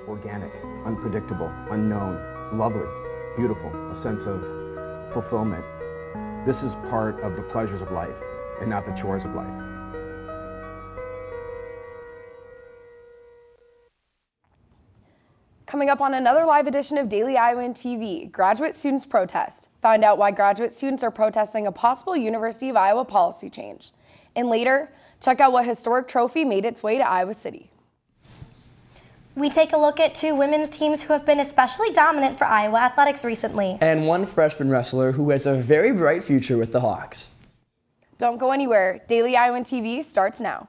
Organic, unpredictable, unknown, lovely, beautiful, a sense of fulfillment. This is part of the pleasures of life and not the chores of life. Coming up on another live edition of Daily Iowan TV, graduate students protest. Find out why graduate students are protesting a possible University of Iowa policy change. And later, check out what historic trophy made its way to Iowa City. We take a look at two women's teams who have been especially dominant for Iowa athletics recently. And one freshman wrestler who has a very bright future with the Hawks. Don't go anywhere. Daily Iowan TV starts now.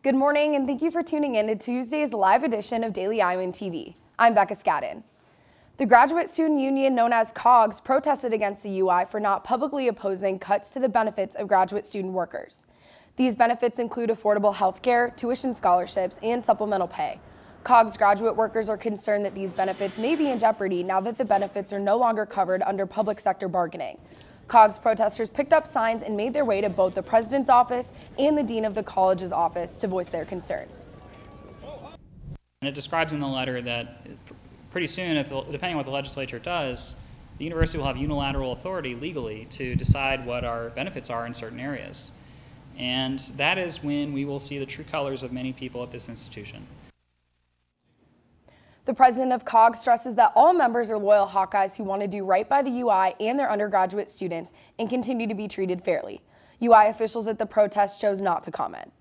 Good morning, and thank you for tuning in to Tuesday's live edition of Daily Iowan TV. I'm Becca Scadden. The graduate student union known as COGS protested against the UI for not publicly opposing cuts to the benefits of graduate student workers. These benefits include affordable health care, tuition scholarships, and supplemental pay. COGS graduate workers are concerned that these benefits may be in jeopardy now that the benefits are no longer covered under public sector bargaining. COGS protesters picked up signs and made their way to both the president's office and the dean of the college's office to voice their concerns. And it describes in the letter that pretty soon, depending on what the legislature does, the university will have unilateral authority legally to decide what our benefits are in certain areas. And that is when we will see the true colors of many people at this institution. The president of COGS stresses that all members are loyal Hawkeyes who want to do right by the UI and their undergraduate students and continue to be treated fairly. UI officials at the protest chose not to comment.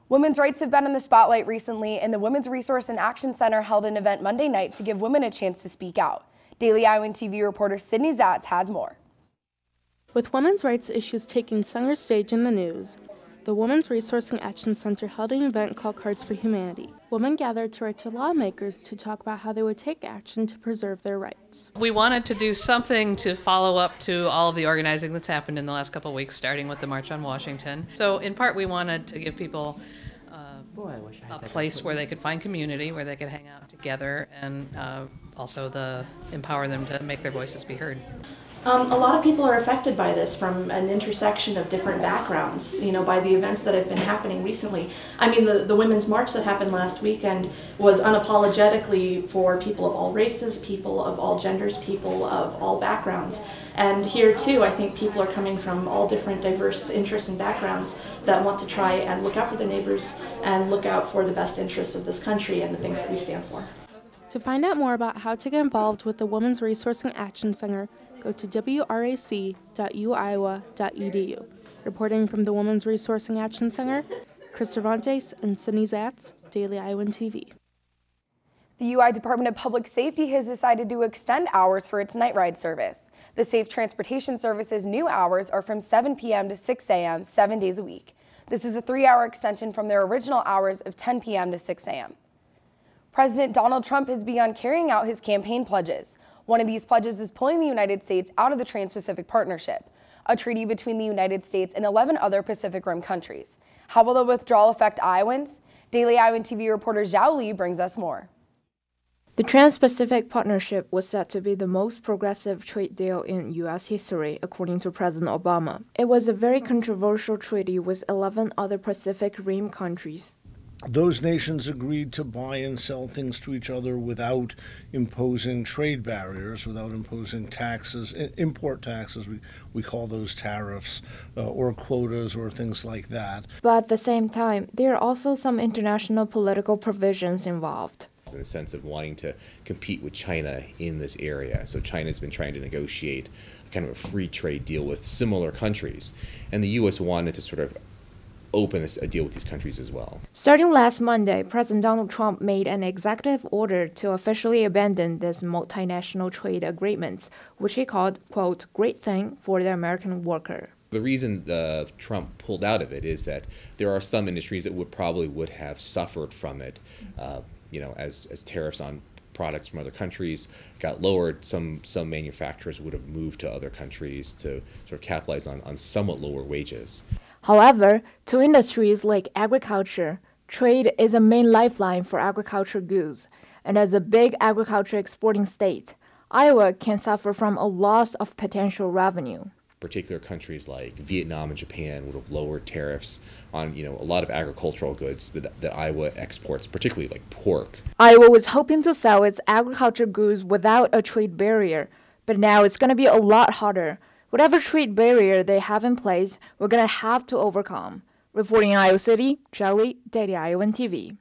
Women's rights have been in the spotlight recently, and the Women's Resource and Action Center held an event Monday night to give women a chance to speak out. Daily Iowan TV reporter Sydney Zatz has more. With women's rights issues taking center stage in the news, the Women's Resource and Action Center held an event called Cards for Humanity. Women gathered to write to lawmakers to talk about how they would take action to preserve their rights. We wanted to do something to follow up to all of the organizing that's happened in the last couple of weeks, starting with the March on Washington. So in part, we wanted to give people a place where they could find community, where they could hang out together, and also empower them to make their voices be heard. A lot of people are affected by this from an intersection of different backgrounds, by the events that have been happening recently. I mean, the Women's March that happened last weekend was unapologetically for people of all races, people of all genders, people of all backgrounds. And here too, I think people are coming from all different diverse interests and backgrounds that want to try and look out for their neighbors and look out for the best interests of this country and the things that we stand for. To find out more about how to get involved with the Women's Resource and Action Center, go to wrac.uiowa.edu. Reporting from the Women's Resource and Action Center, Chris Cervantes and Sydney Zatz, Daily Iowan TV. The UI Department of Public Safety has decided to extend hours for its night ride service. The Safe Transportation Service's new hours are from 7 p.m. to 6 a.m. 7 days a week. This is a 3-hour extension from their original hours of 10 p.m. to 6 a.m. President Donald Trump has begun carrying out his campaign pledges. One of these pledges is pulling the United States out of the Trans-Pacific Partnership, a treaty between the United States and 11 other Pacific Rim countries. How will the withdrawal affect Iowans? Daily Iowan TV reporter Zhao Li brings us more. The Trans-Pacific Partnership was said to be the most progressive trade deal in U.S. history, according to President Obama. It was a very controversial treaty with 11 other Pacific Rim countries. Those nations agreed to buy and sell things to each other without imposing trade barriers, without imposing taxes, import taxes, we call those tariffs, or quotas or things like that. But at the same time, there are also some international political provisions involved. In the sense of wanting to compete with China in this area. So China's been trying to negotiate kind of a free trade deal with similar countries. And the U.S. wanted to sort of open a deal with these countries as well. Starting last Monday, President Donald Trump made an executive order to officially abandon this multinational trade agreements, which he called, quote, great thing for the American worker. The reason Trump pulled out of it is that there are some industries that would have suffered from it, as tariffs on products from other countries got lowered. Some manufacturers would have moved to other countries to sort of capitalize on somewhat lower wages. However, to industries like agriculture, trade is a main lifeline for agriculture goods, and as a big agriculture exporting state, Iowa can suffer from a loss of potential revenue. Particular countries like Vietnam and Japan would have lowered tariffs on a lot of agricultural goods that Iowa exports, particularly like pork. Iowa was hoping to sell its agriculture goods without a trade barrier, but now it's going to be a lot harder. Whatever trade barrier they have in place, we're going to have to overcome. Reporting in Iowa City, Shelley, Daily Iowan TV.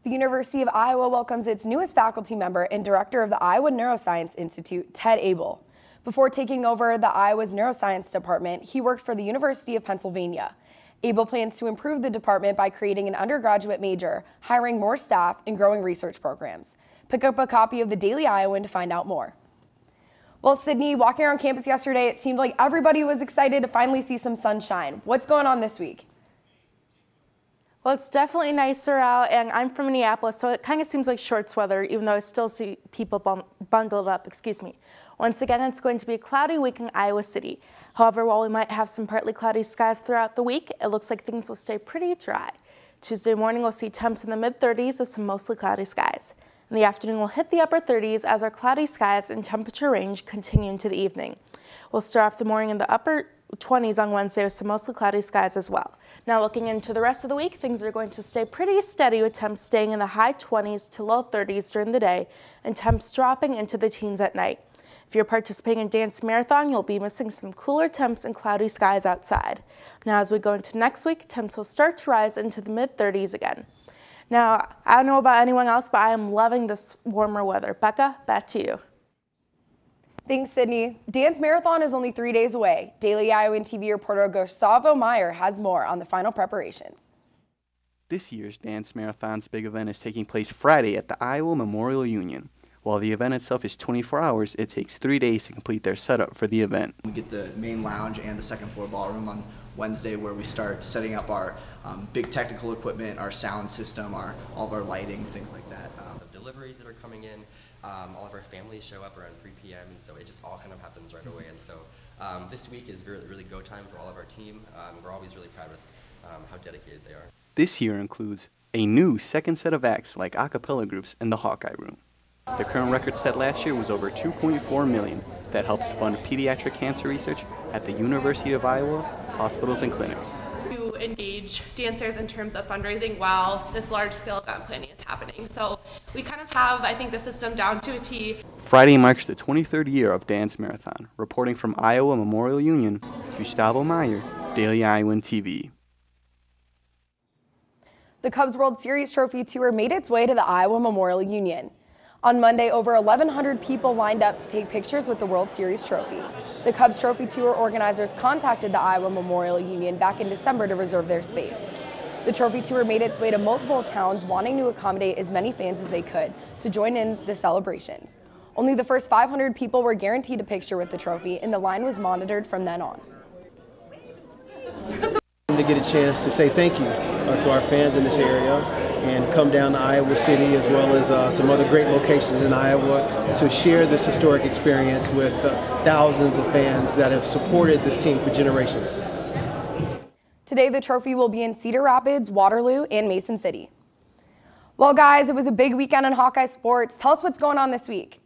The University of Iowa welcomes its newest faculty member and director of the Iowa Neuroscience Institute, Ted Abel. Before taking over the Iowa's Neuroscience Department, he worked for the University of Pennsylvania. Abel plans to improve the department by creating an undergraduate major, hiring more staff, and growing research programs. Pick up a copy of the Daily Iowan to find out more. Well, Sydney, walking around campus yesterday, it seemed like everybody was excited to finally see some sunshine. What's going on this week? Well, it's definitely nicer out, and I'm from Minneapolis, so it kind of seems like shorts weather, even though I still see people bundled up, Once again, it's going to be a cloudy week in Iowa City. However, while we might have some partly cloudy skies throughout the week, it looks like things will stay pretty dry. Tuesday morning, we'll see temps in the mid-30s with some mostly cloudy skies. In the afternoon, we'll hit the upper 30s as our cloudy skies and temperature range continue into the evening. We'll start off the morning in the upper 20s on Wednesday with some mostly cloudy skies as well. Now looking into the rest of the week, things are going to stay pretty steady with temps staying in the high 20s to low 30s during the day and temps dropping into the teens at night. If you're participating in Dance Marathon, you'll be missing some cooler temps and cloudy skies outside. Now as we go into next week, temps will start to rise into the mid-30s again. Now, I don't know about anyone else, but I am loving this warmer weather. Becca, back to you. Thanks, Sydney. Dance Marathon is only 3 days away. Daily Iowan TV reporter Gustavo Meyer has more on the final preparations. This year's Dance Marathon's big event is taking place Friday at the Iowa Memorial Union. While the event itself is 24 hours, it takes 3 days to complete their setup for the event. We get the main lounge and the second floor ballroom on Wednesday, where we start setting up our big technical equipment, our sound system, all of our lighting, things like that. The deliveries that are coming in, all of our families show up around 3 p.m. and so it just all kind of happens right away. And so this week is really go time for all of our team. We're always really proud of how dedicated they are. This year includes a new second set of acts like a cappella groups in the Hawkeye Room. The current record set last year was over $2.4 million. That helps fund pediatric cancer research at the University of Iowa hospitals and clinics. To engage dancers in terms of fundraising while this large-scale event planning is happening. So we kind of have, I think, the system down to a T. Friday marks the 23rd year of Dance Marathon. Reporting from Iowa Memorial Union, Gustavo Meyer, Daily Iowan TV. The Cubs World Series Trophy Tour made its way to the Iowa Memorial Union. On Monday, over 1,100 people lined up to take pictures with the World Series trophy. The Cubs Trophy Tour organizers contacted the Iowa Memorial Union back in December to reserve their space. The Trophy Tour made its way to multiple towns, wanting to accommodate as many fans as they could to join in the celebrations. Only the first 500 people were guaranteed a picture with the trophy, and the line was monitored from then on. To get a chance to say thank you to our fans in this area and come down to Iowa City as well as some other great locations in Iowa to share this historic experience with thousands of fans that have supported this team for generations. Today, the trophy will be in Cedar Rapids, Waterloo, and Mason City. Well, guys, it was a big weekend in Hawkeye sports. Tell us what's going on this week.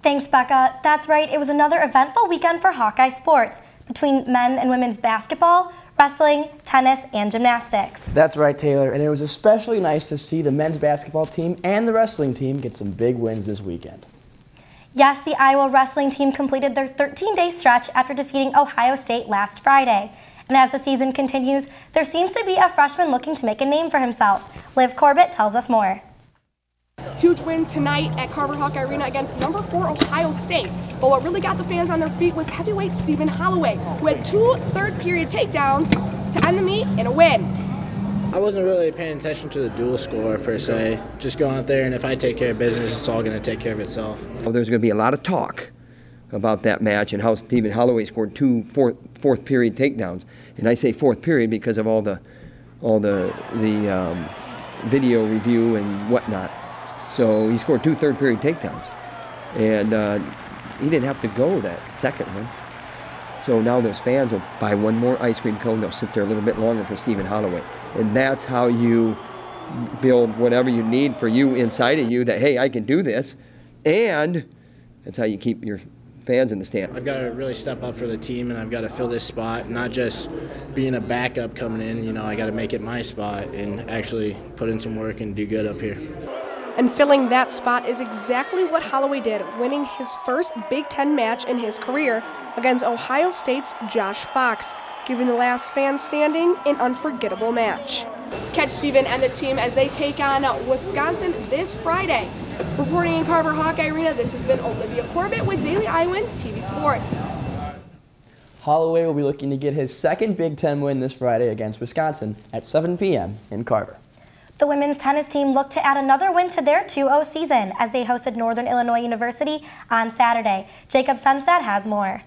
Thanks, Becca. That's right. It was another eventful weekend for Hawkeye sports between men and women's basketball, wrestling, tennis, and gymnastics. That's right, Taylor, and it was especially nice to see the men's basketball team and the wrestling team get some big wins this weekend. Yes, the Iowa wrestling team completed their 13-day stretch after defeating Ohio State last Friday. And as the season continues, there seems to be a freshman looking to make a name for himself. Liv Corbett tells us more. Huge win tonight at Carver Hawkeye Arena against number 4 Ohio State. But what really got the fans on their feet was heavyweight Stephen Holloway, who had 2 third-period takedowns to end the meet in a win. I wasn't really paying attention to the dual score per se. Just go out there, and if I take care of business, it's all going to take care of itself. Well, there's going to be a lot of talk about that match and how Stephen Holloway scored 2 fourth-period takedowns. And I say fourth period because of all the video review and whatnot. So he scored 2 third-period takedowns, and he didn't have to go that second one. So now those fans will buy one more ice cream cone. They'll sit there a little bit longer for Stephen Holloway. And that's how you build whatever you need for you inside of you that, hey, I can do this. And that's how you keep your fans in the stand. I've got to really step up for the team, and I've got to fill this spot, not just being a backup coming in. You know, I got to make it my spot and actually put in some work and do good up here. And filling that spot is exactly what Holloway did, winning his first Big Ten match in his career against Ohio State's Josh Fox, giving the last fan standing an unforgettable match. Catch Stephen and the team as they take on Wisconsin this Friday. Reporting in Carver Hawkeye Arena, this has been Olivia Corbett with Daily Iowan TV Sports. Holloway will be looking to get his second Big Ten win this Friday against Wisconsin at 7 p.m. in Carver. The women's tennis team looked to add another win to their 2-0 season as they hosted Northern Illinois University on Saturday. Jacob Sunstad has more.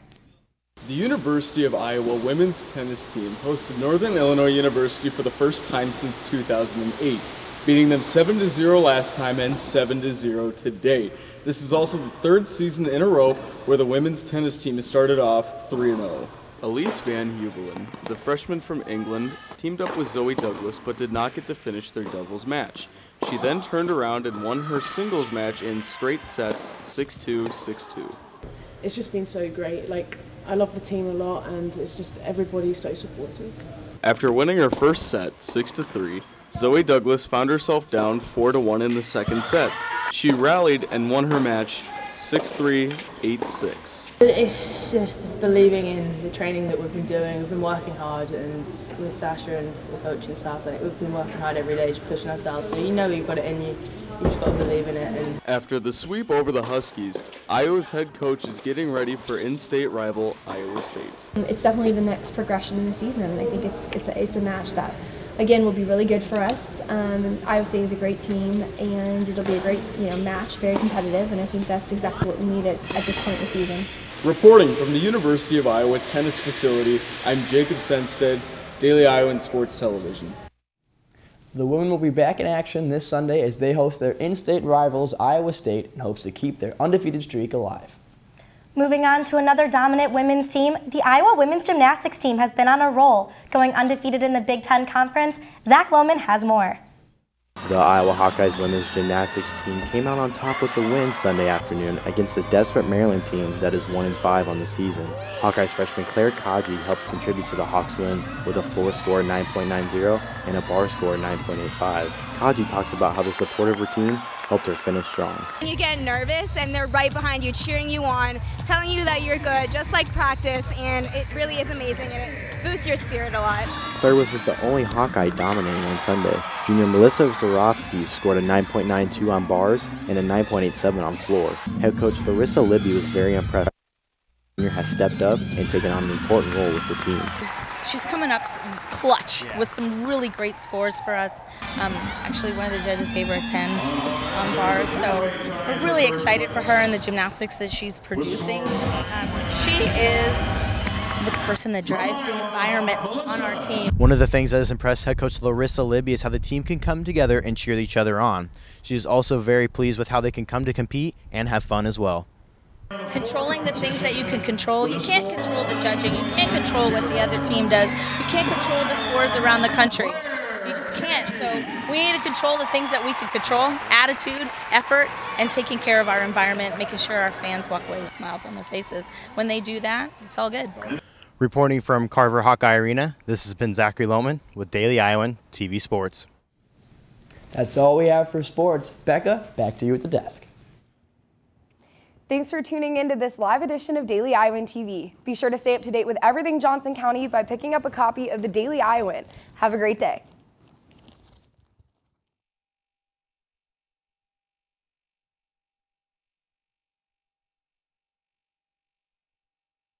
The University of Iowa women's tennis team hosted Northern Illinois University for the first time since 2008, beating them 7-0 last time and 7-0 today. This is also the third season in a row where the women's tennis team has started off 3-0. Elise Van Huvelen, the freshman from England, teamed up with Zoe Douglas but did not get to finish their doubles match. She then turned around and won her singles match in straight sets, 6-2, 6-2. It's just been so great. Like, I love the team a lot, and it's just everybody's so supportive. After winning her first set, 6-3, Zoe Douglas found herself down 4-1 in the second set. She rallied and won her match 6-3, 8-6. It's just believing in the training that we've been doing. We've been working hard, and with Sasha and the coaching staff, like, we've been working hard every day, just pushing ourselves. So you know you've got it in you. You just got to believe in it. And after the sweep over the Huskies, Iowa's head coach is getting ready for in-state rival Iowa State. It's definitely the next progression in the season, and I think it's a match that, again, will be really good for us. Iowa State is a great team, and it'll be a great match, very competitive, and I think that's exactly what we need at this point in the season. Reporting from the University of Iowa tennis facility, I'm Jacob Senstead, Daily Iowan Sports Television. The women will be back in action this Sunday as they host their in-state rivals, Iowa State, in hopes to keep their undefeated streak alive. Moving on to another dominant women's team, the Iowa women's gymnastics team has been on a roll, going undefeated in the Big Ten Conference. Zach Lohman has more. The Iowa Hawkeyes women's gymnastics team came out on top with a win Sunday afternoon against a desperate Maryland team that is 1-5 on the season. Hawkeyes freshman Claire Kaji helped contribute to the Hawks win with a floor score 9.90 and a bar score 9.85. Kaji talks about how the support of her team helped her finish strong. You get nervous and they're right behind you, cheering you on, telling you that you're good, just like practice, and it really is amazing and it boosts your spirit a lot. Claire wasn't the only Hawkeye dominating on Sunday. Junior Melissa Zorofsky scored a 9.92 on bars and a 9.87 on floor. Head coach Larissa Libby was very impressed. Junior has stepped up and taken on an important role with the team. She's coming up clutch with some really great scores for us. Actually, one of the judges gave her a 10 on bars, so we're really excited for her and the gymnastics that she's producing. She is the person that drives the environment on our team. One of the things that has impressed head coach Larissa Libby is how the team can come together and cheer each other on. She's also very pleased with how they can come to compete and have fun as well. Controlling the things that you can control. You can't control the judging. You can't control what the other team does. You can't control the scores around the country. You just can't. So we need to control the things that we can control: attitude, effort, and taking care of our environment, making sure our fans walk away with smiles on their faces. When they do that, it's all good. Reporting from Carver Hawkeye Arena, this has been Zachary Lohman with Daily Iowan TV Sports. That's all we have for sports. Becca, back to you at the desk. Thanks for tuning in to this live edition of Daily Iowan TV. Be sure to stay up to date with everything Johnson County by picking up a copy of the Daily Iowan. Have a great day.